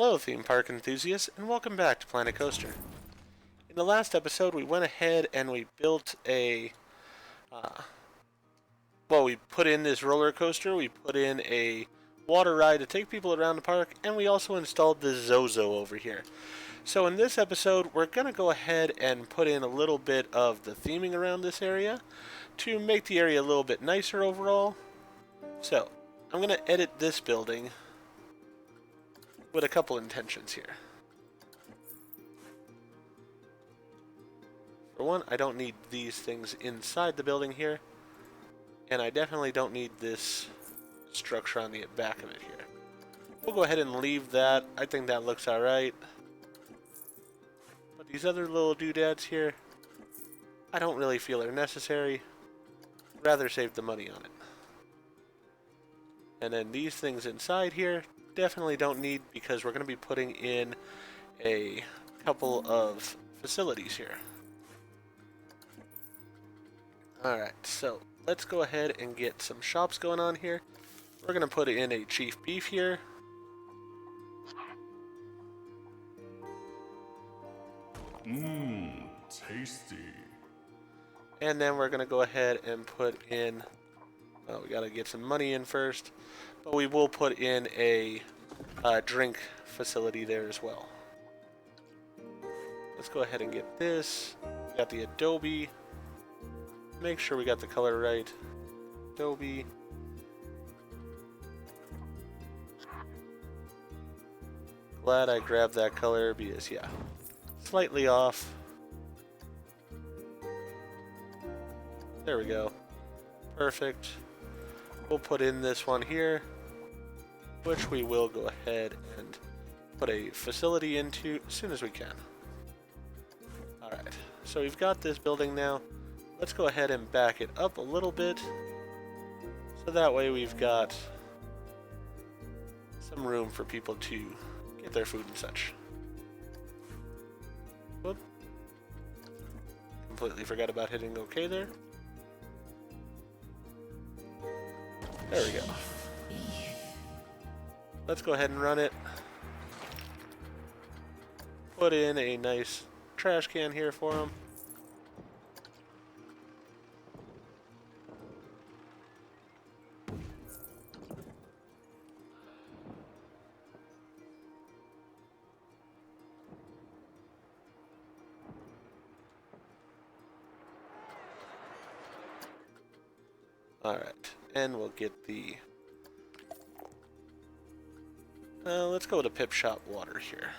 Hello, theme park enthusiasts, and welcome back to Planet Coaster. In the last episode, we went ahead and we built we put in this roller coaster, we put in a water ride to take people around the park, and we also installed the Zozo over here. So in this episode, we're going to go ahead and put in a little bit of the theming around this area to make the area a little bit nicer overall. So, I'm going to edit this building with a couple intentions here. For one, I don't need these things inside the building here, and I definitely don't need this structure on the back of it here. We'll go ahead and leave that. I think that looks alright. But these other little doodads here, I don't really feel are necessary. Rather save the money on it. And then these things inside here, definitely don't need, because we're going to be putting in a couple of facilities here. Alright, so let's go ahead and get some shops going on here. We're going to put in a Chief Beef here. Mmm, tasty. And then we're going to go ahead and put in, well, we got to get some money in first, but we will put in a drink facility there as well. Let's go ahead and get this. We got the Adobe. Make sure we got the color right. Adobe. Glad I grabbed that color because, yeah, slightly off. There we go. Perfect. We'll put in this one here, which we will go ahead and put a facility into as soon as we can. Alright, so we've got this building now. Let's go ahead and back it up a little bit, so that way we've got some room for people to get their food and such. Whoop. Completely forgot about hitting OK there. There we go. Let's go ahead and run it. Put in a nice trash can here for them. Alright, and we'll get the... let's go with a Pip Shop water here.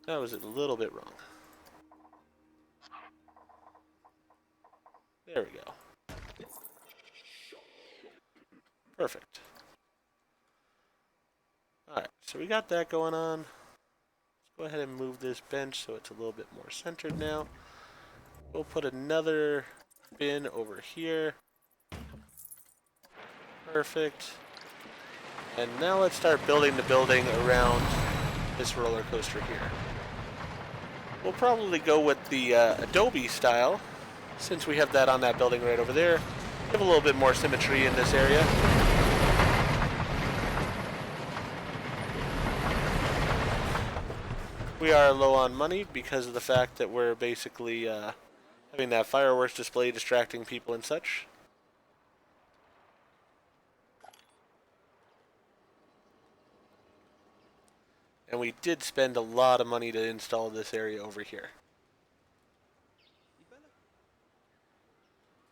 That was a little bit wrong. There we go. Perfect. Alright, so we got that going on. Let's go ahead and move this bench so it's a little bit more centered now. We'll put another bin over here. Perfect. And now let's start building the building around this roller coaster here. We'll probably go with the Adobe style, since we have that on that building right over there. Give a little bit more symmetry in this area. We are low on money because of the fact that we're basically having that fireworks display distracting people and such. And we did spend a lot of money to install this area over here.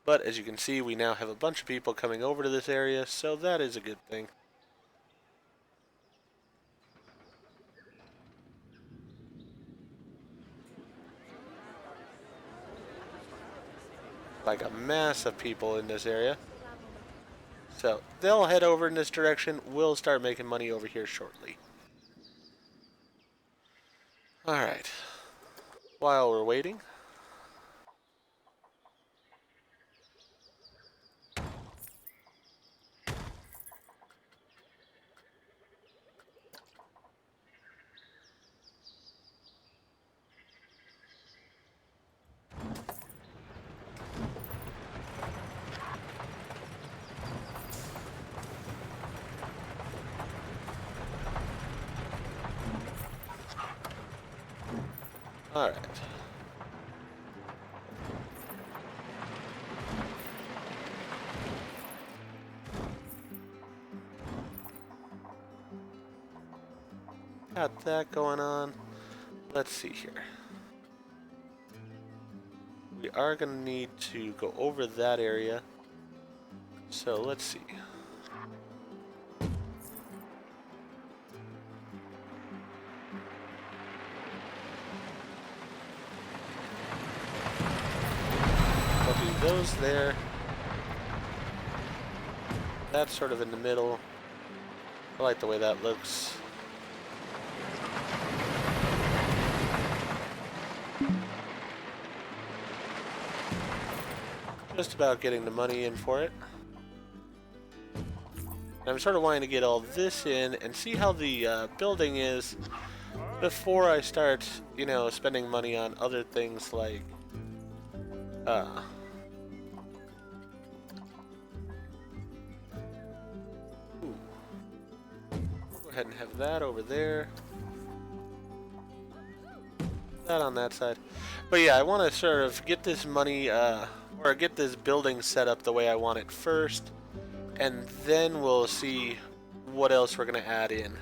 But as you can see, we now have a bunch of people coming over to this area, so that is a good thing. Like a mass of people in this area. So they'll head over in this direction. We'll start making money over here shortly. Alright. While we're waiting, Alright. Got that going on. Let's see here. We are going to need to go over that area. So let's see. I'll do those there. That's sort of in the middle. I like the way that looks. Just about getting the money in for it. I'm sort of wanting to get all this in and see how the building is before I start, you know, spending money on other things like Go ahead and have that over there. That on that side. But yeah, I want to sort of get this money, or get this building set up the way I want it first, and then we'll see what else we're going to add in.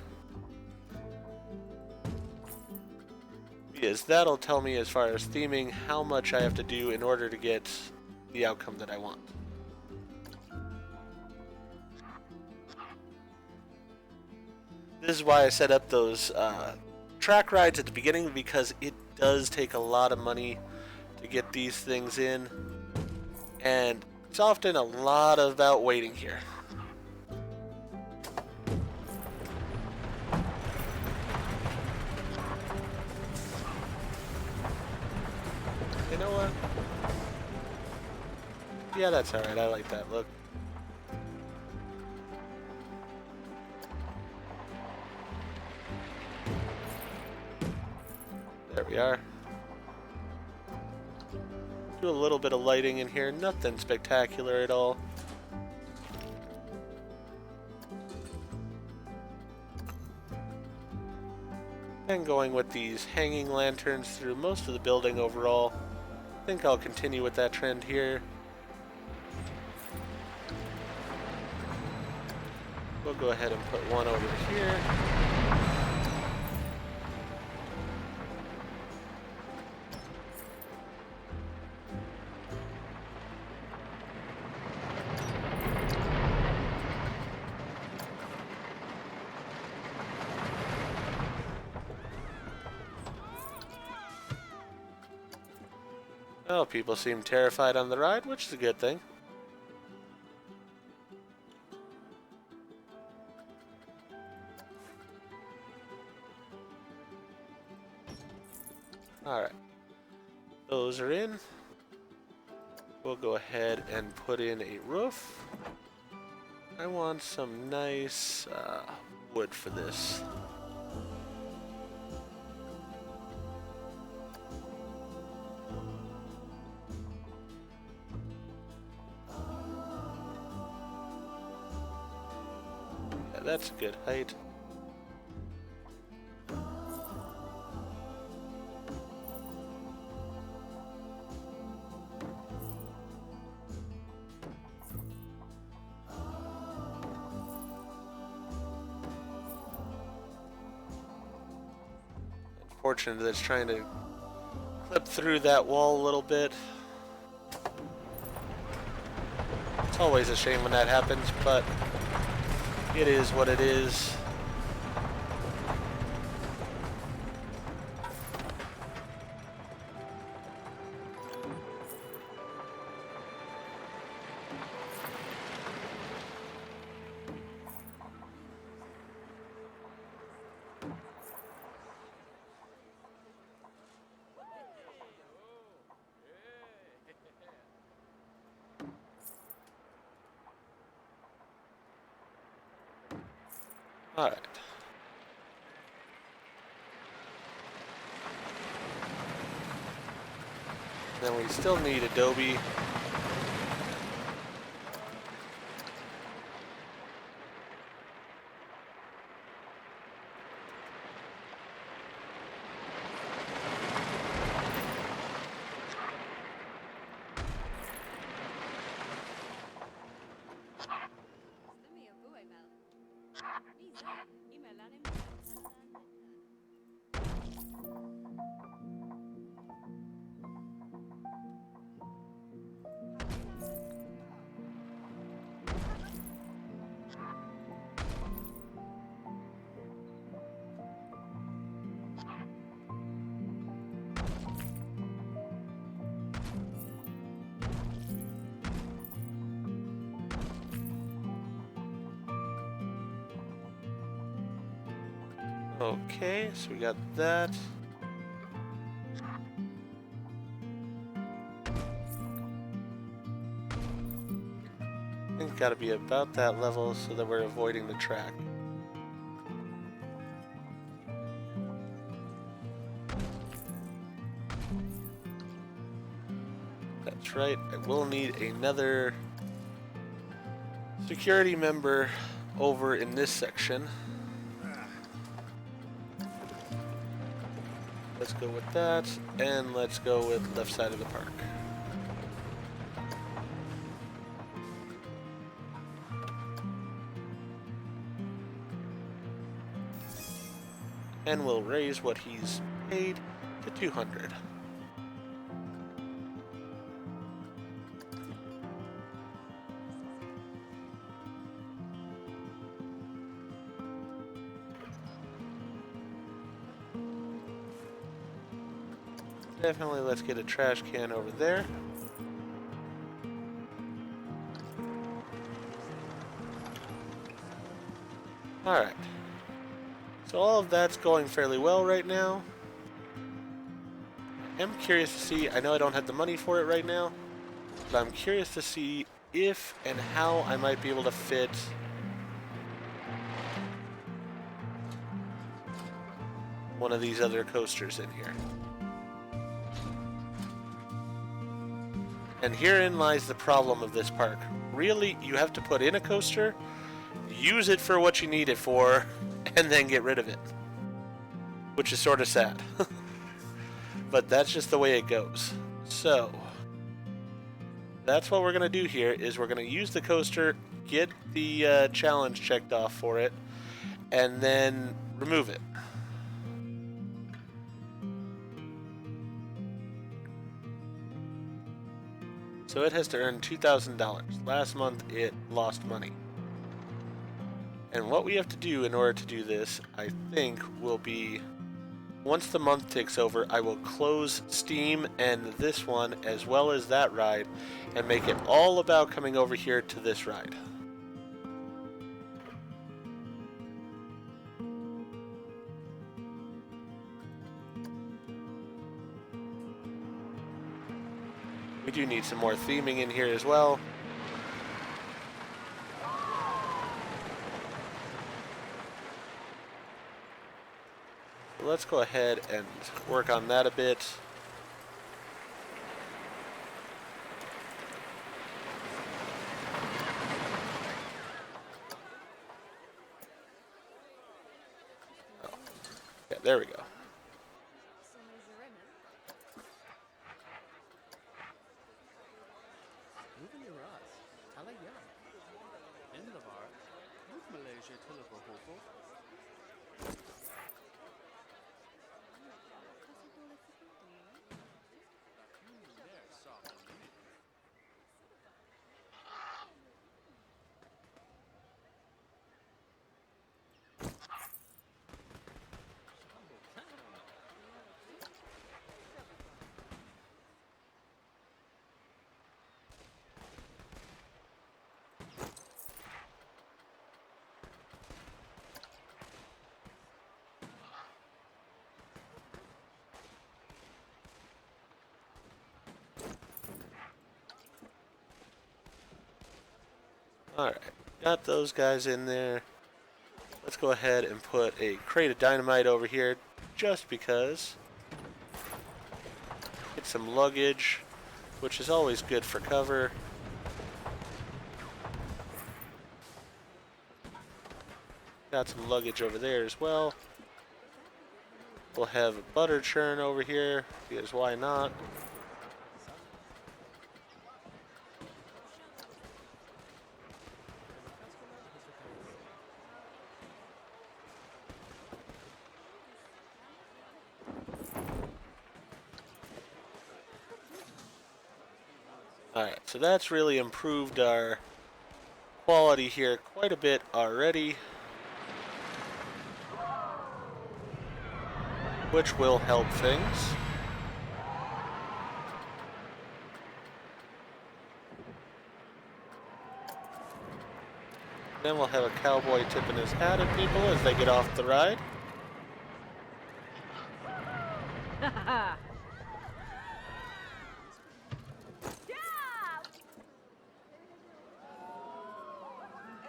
Because that'll tell me, as far as theming, how much I have to do in order to get the outcome that I want. This is why I set up those track rides at the beginning, because it does take a lot of money to get these things in, and it's often a lot about waiting here. You know what? Yeah, that's alright. I like that look. There we are. Do a little bit of lighting in here. Nothing spectacular at all. And going with these hanging lanterns through most of the building overall. I think I'll continue with that trend here. We'll go ahead and put one over here. Oh, people seem terrified on the ride, which is a good thing. Alright. Those are in. We'll go ahead and put in a roof. I want some nice wood for this. Yeah, that's a good height. Unfortunate that it's trying to clip through that wall a little bit. It's always a shame when that happens, but it is what it is. Alright. Then we still need Adobe. Okay, so we got that. I think gotta be about that level so that we're avoiding the track. That's right, I will need another security member over in this section. Let's go with that, and let's go with left side of the park. And we'll raise what he's paid to 200. Definitely let's get a trash can over there. Alright. So all of that's going fairly well right now. I'm curious to see, I know I don't have the money for it right now, but I'm curious to see if and how I might be able to fit one of these other coasters in here. And herein lies the problem of this park. Really, you have to put in a coaster, use it for what you need it for, and then get rid of it. Which is sort of sad. But that's just the way it goes. So, that's what we're going to do here, is we're going to use the coaster, get the challenge checked off for it, and then remove it. So it has to earn $2,000. Last month it lost money. And what we have to do in order to do this, I think, will be, once the month takes over, I will close Steam and this one, as well as that ride, and make it all about coming over here to this ride. We do need some more theming in here as well. So let's go ahead and work on that a bit. Oh. Yeah, there we go. Alright, got those guys in there. Let's go ahead and put a crate of dynamite over here, just because. Get some luggage, which is always good for cover. Got some luggage over there as well. We'll have a butter churn over here, because why not? Alright, so that's really improved our quality here quite a bit already, which will help things. Then we'll have a cowboy tipping his hat at people as they get off the ride.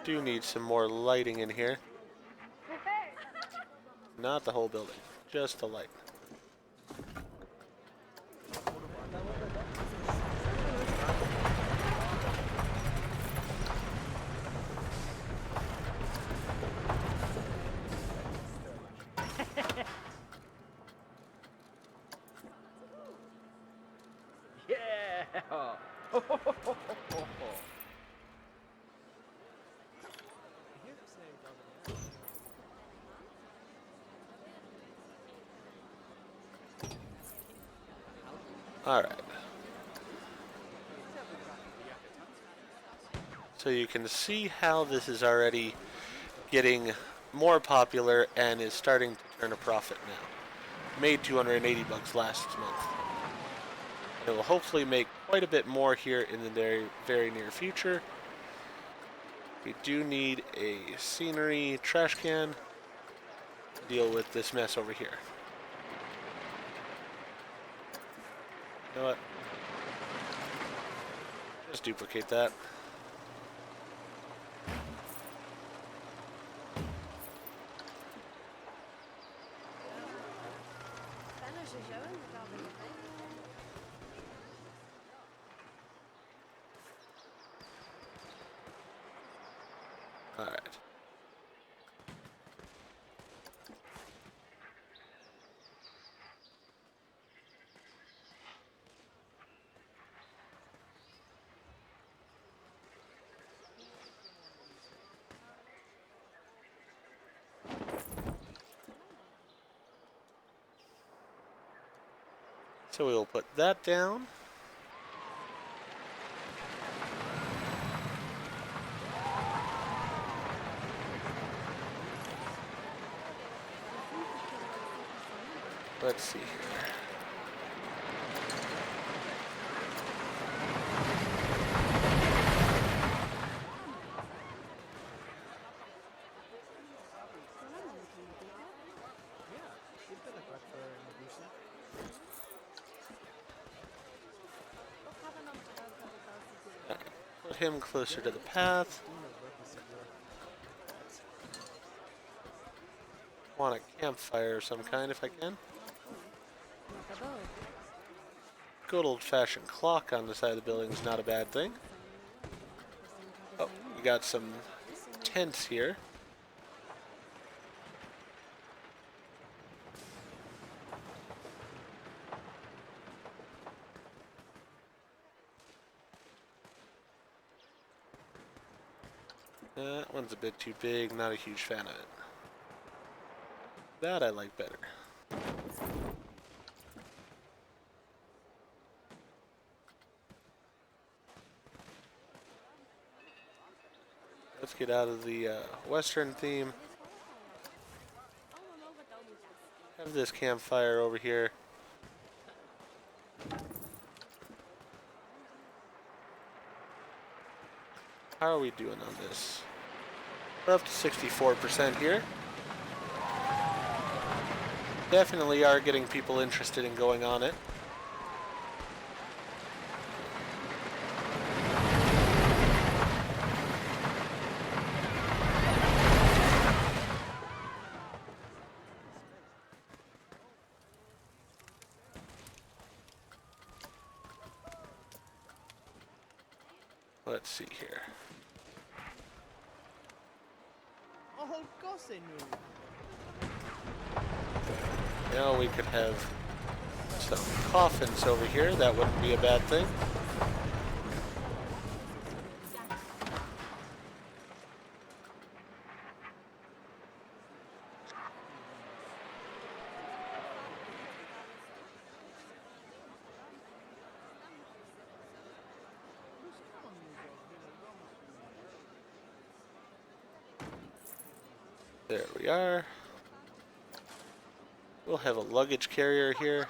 Do need some more lighting in here. Not the whole building, just the light. Yeah! Alright. So you can see how this is already getting more popular and is starting to turn a profit now. Made 280 bucks last month. And it will hopefully make quite a bit more here in the very near future. We do need a scenery trash can to deal with this mess over here. You know what? Just duplicate that. Alright. So we'll put that down. Let's see here. Put him closer to the path. Want a campfire of some kind if I can. Good old-fashioned clock on the side of the building is not a bad thing. Oh, we got some tents here. That one's a bit too big, not a huge fan of it. That I like better. Let's get out of the Western theme. Have this campfire over here. How are we doing on this? We're up to 64% here. Definitely are getting people interested in going on it. Let's see here. Now we could have some coffins over here. That wouldn't be a bad thing. There we are. We'll have a luggage carrier here.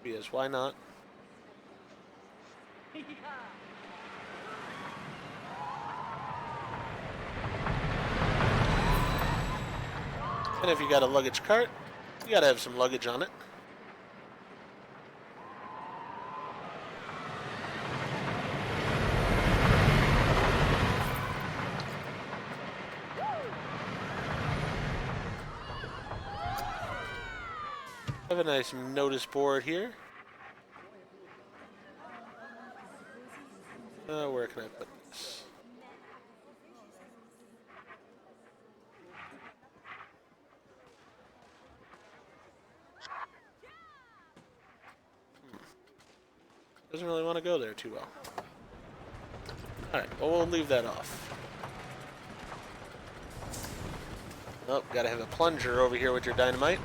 Because why not? And if you got a luggage cart, you gotta have some luggage on it. Have a nice notice board here. Where can I put this? Doesn't really want to go there too well. Alright, well, we'll leave that off. Oh, gotta have a plunger over here with your dynamite.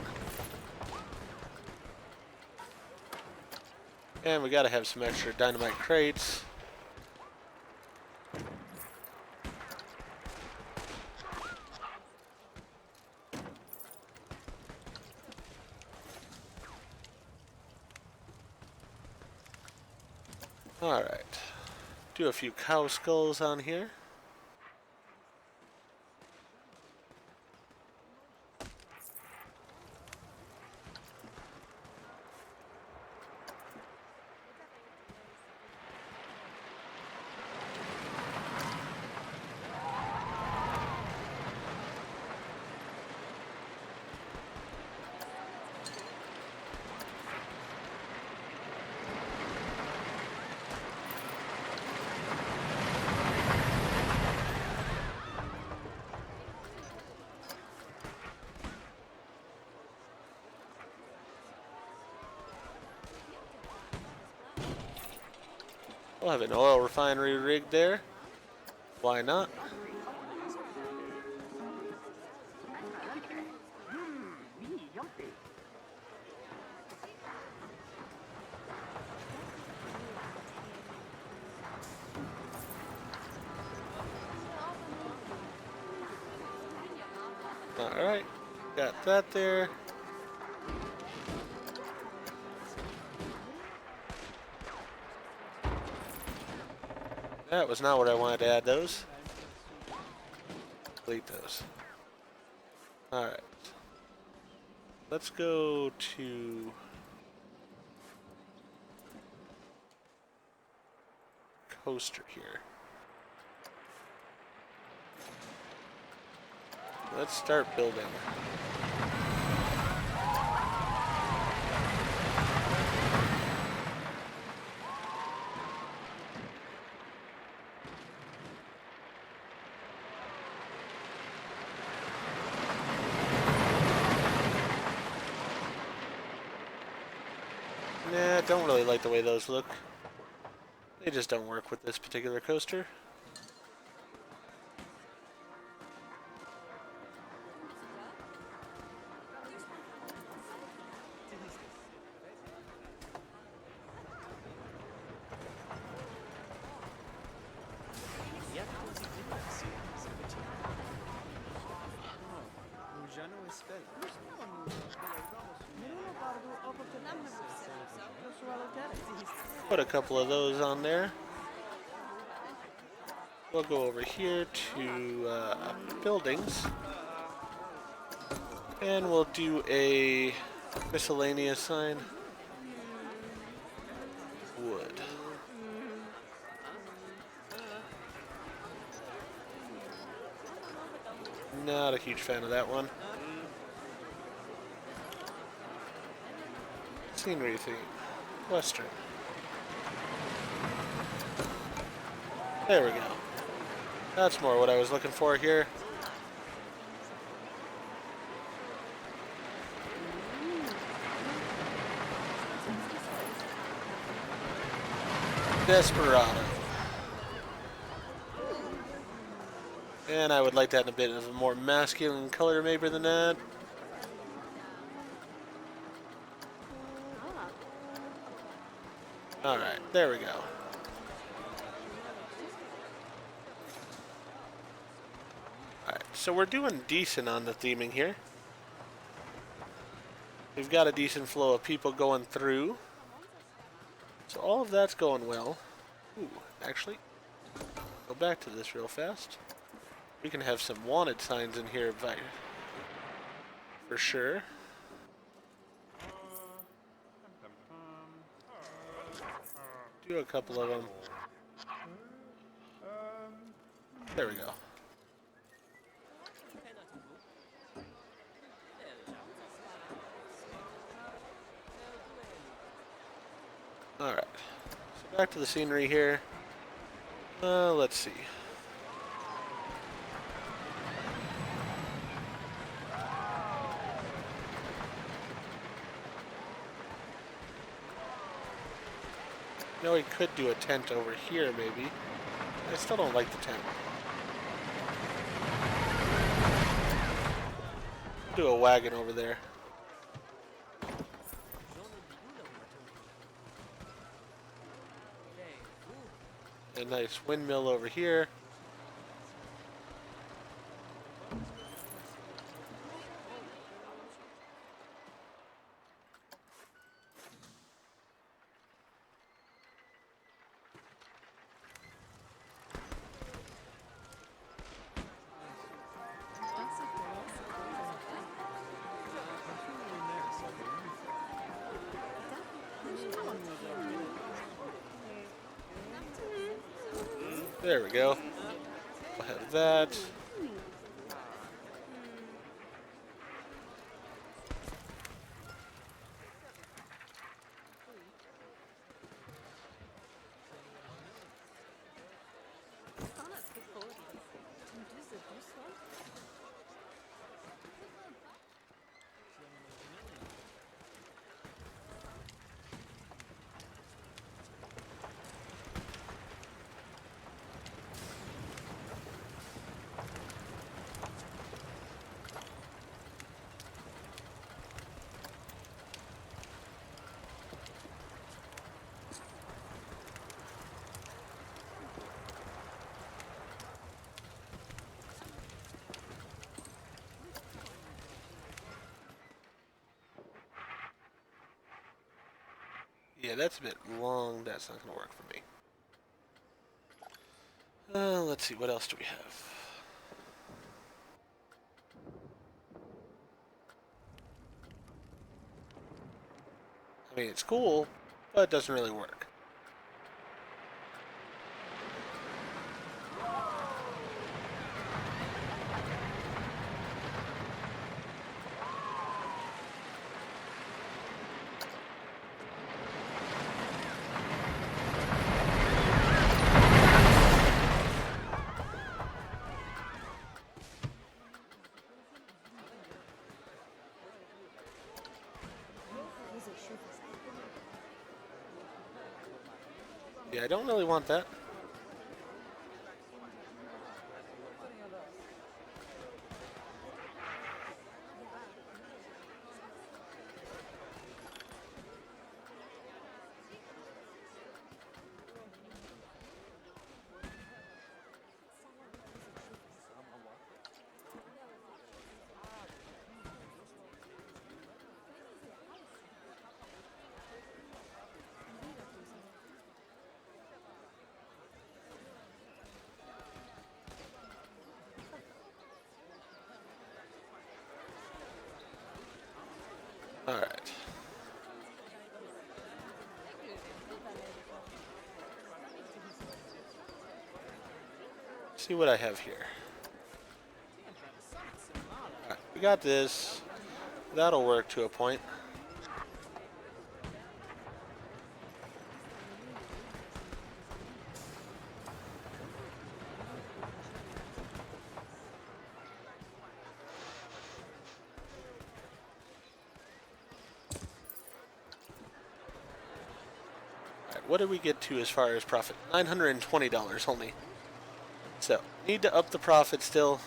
And we gotta have some extra dynamite crates. Alright. Do a few cow skulls on here. We'll have an oil refinery rig there. Why not? Alright, got that there. That was not what I wanted to add those. Delete those. Alright. Let's go to coaster here. Let's start building. Nah, don't really like the way those look. They just don't work with this particular coaster. Put a couple of those on there. We'll go over here to buildings. And we'll do a miscellaneous sign. Wood. Not a huge fan of that one. Scenery theme. Western. There we go. That's more what I was looking for here. Desperado. And I would like that in a bit of a more masculine color maybe than that. Alright, there we go. so we're doing decent on the theming here. We've got a decent flow of people going through. So all of that's going well. Ooh, actually, go back to this real fast. We can have some wanted signs in here for sure. Do a couple of them. There we go. Alright. So back to the scenery here. Let's see. You know, we could do a tent over here, maybe. I still don't like the tent. Do a wagon over there. A nice windmill over here. There we go. We'll have that. Yeah, that's a bit long. That's not going to work for me. Let's see. What else do we have? I mean, it's cool, but it doesn't really work. Yeah, I don't really want that. All right. See what I have here. All right, we got this. That'll work to a point. What did we get to as far as profit? $920 only. So, need to up the profit still.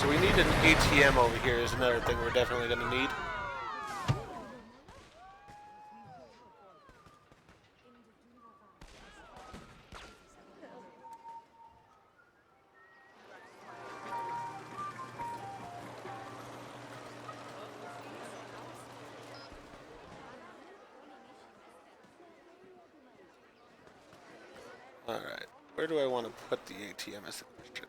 so we need an ATM over here is another thing we're definitely going to need. Alright, where do I want to put the ATM is the question.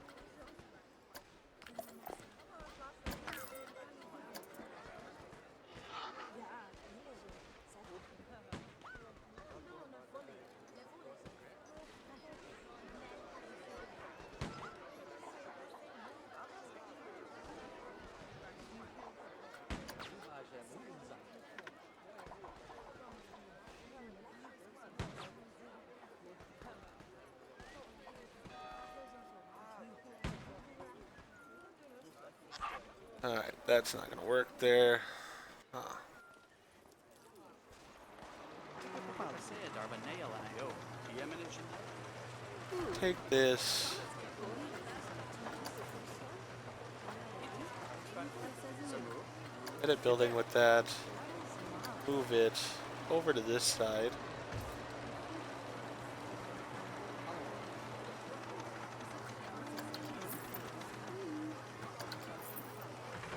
Alright, that's not going to work there. Take this. Edit building with that. Move it over to this side.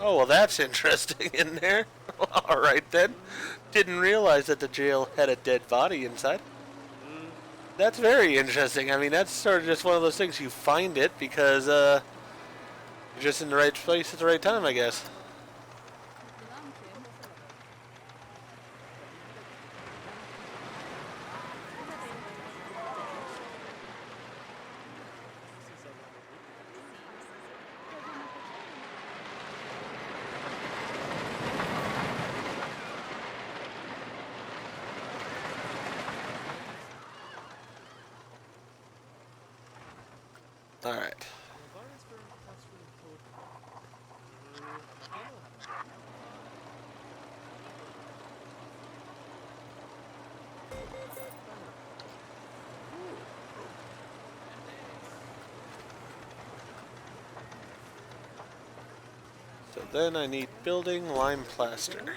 Oh, well, that's interesting in there. Alright then. Didn't realize that the jail had a dead body inside. That's very interesting. I mean, that's sort of just one of those things. You find it because you're just in the right place at the right time, I guess. Alright. So then I need building lime plaster.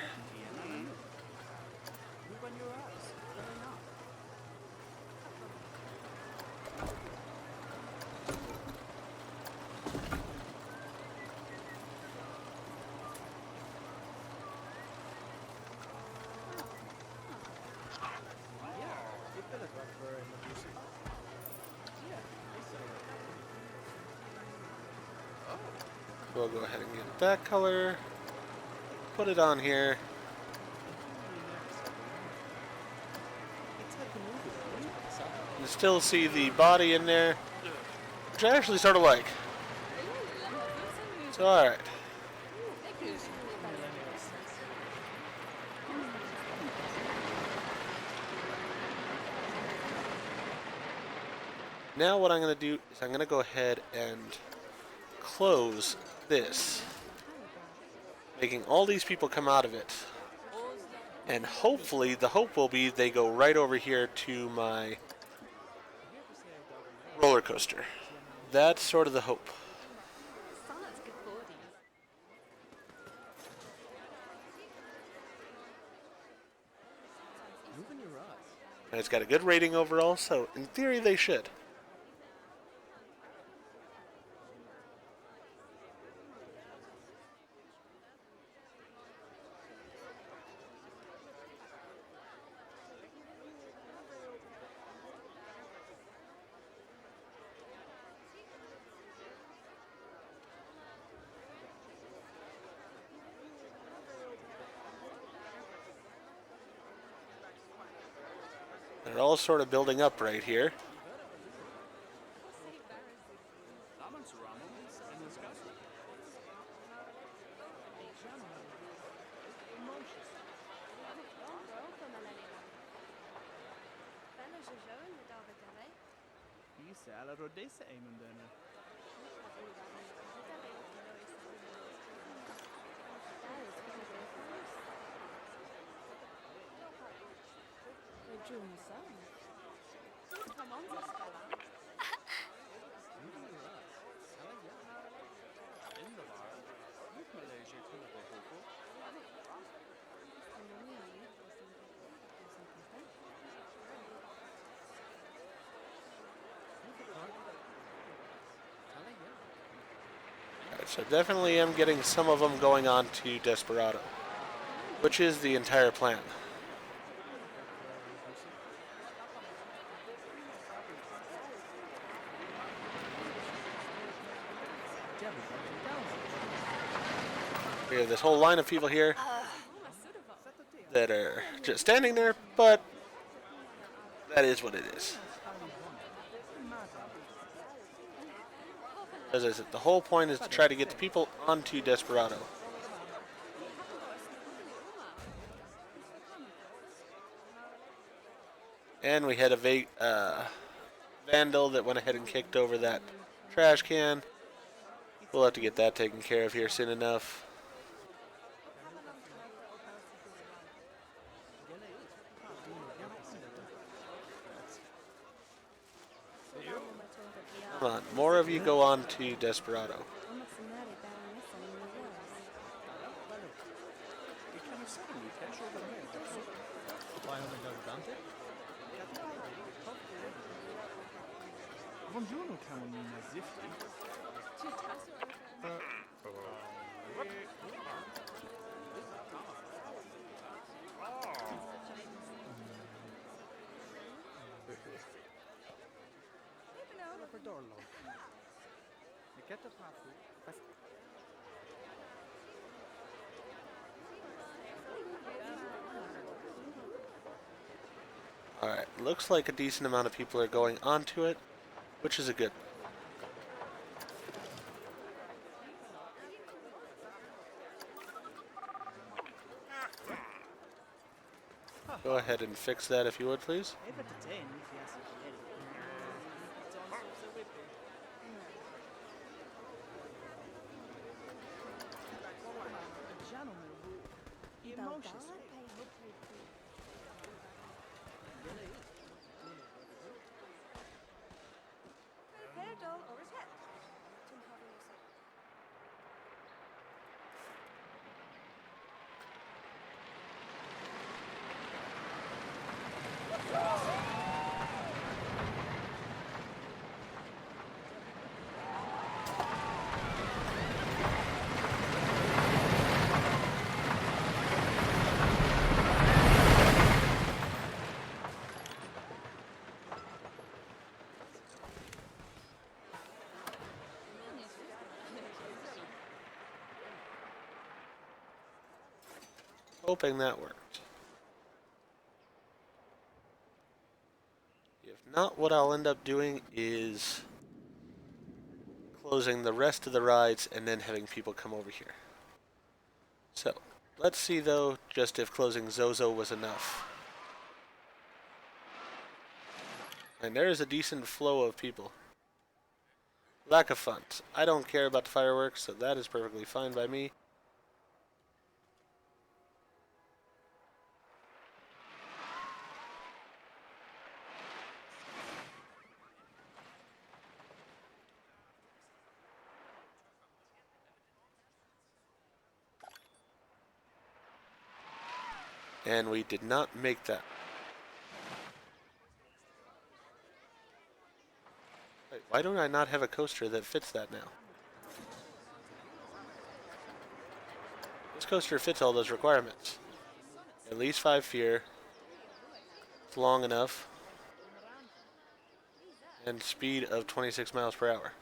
We'll go ahead and get that color, put it on here. You still see the body in there, which I actually sort of like. So, alright. Now what I'm going to do is I'm going to go ahead and close this, making all these people come out of it. And hopefully, the hope will be they go right over here to my roller coaster. That's sort of the hope. And it's got a good rating overall, so in theory they should. They're all sort of building up right here. So definitely am getting some of them going on to Desperado, which is the entire plan. We have this whole line of people here that are just standing there, but that is what it is. As I said, the whole point is to try to get the people onto Desperado. And we had a vandal that went ahead and kicked over that trash can. We'll have to get that taken care of here soon enough. Come on, more of you go on to Desperado. Buongiorno, Carolina Zifty. Alright, looks like a decent amount of people are going onto it, which is a good. Go ahead and fix that if you would, please. Hoping that worked. If not, what I'll end up doing is closing the rest of the rides and then having people come over here. So, let's see though, just if closing Zozo was enough. And there is a decent flow of people. Lack of funds. I don't care about the fireworks, so that is perfectly fine by me. And we did not make that. Wait, why don't I not have a coaster that fits that now? This coaster fits all those requirements. At least 5 feet. It's long enough. And speed of 26 miles per hour.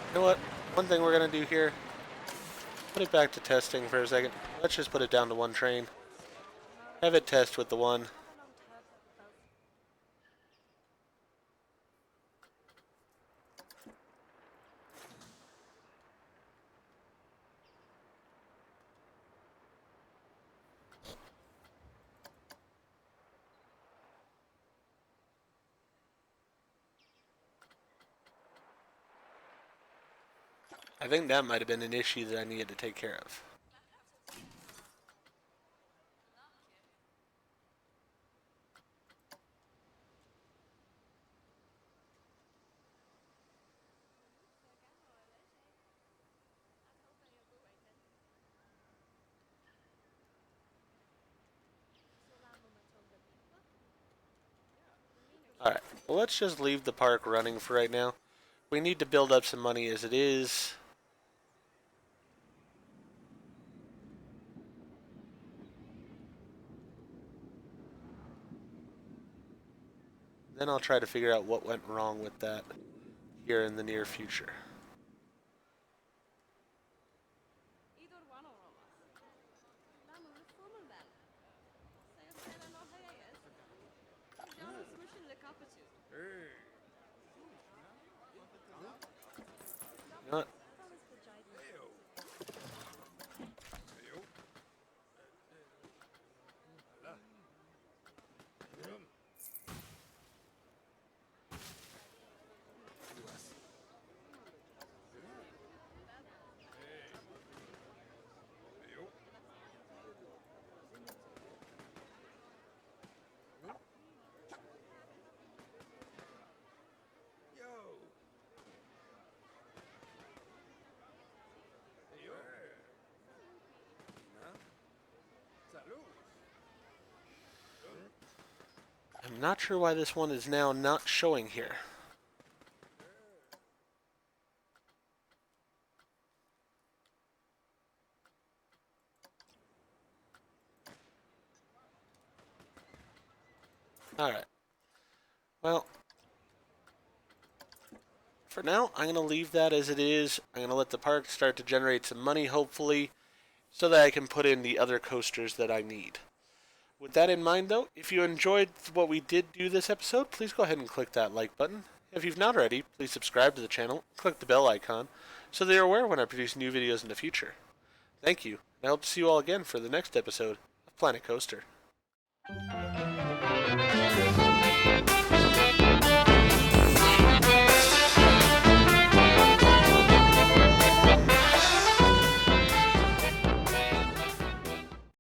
You know what? One thing we're going to do here, put it back to testing for a second. Let's just put it down to one train. Have it test with the one. I think that might have been an issue that I needed to take care of. But let's just leave the park running for right now. We need to build up some money as it is. Then I'll try to figure out what went wrong with that here in the near future. You know what? I'm not sure why this one is now not showing here. Alright. Well, for now, I'm going to leave that as it is. I'm going to let the park start to generate some money, hopefully, so that I can put in the other coasters that I need. With that in mind, though, if you enjoyed what we did do this episode, please go ahead and click that like button. If you've not already, please subscribe to the channel, click the bell icon, so that you're aware when I produce new videos in the future. Thank you, and I hope to see you all again for the next episode of Planet Coaster.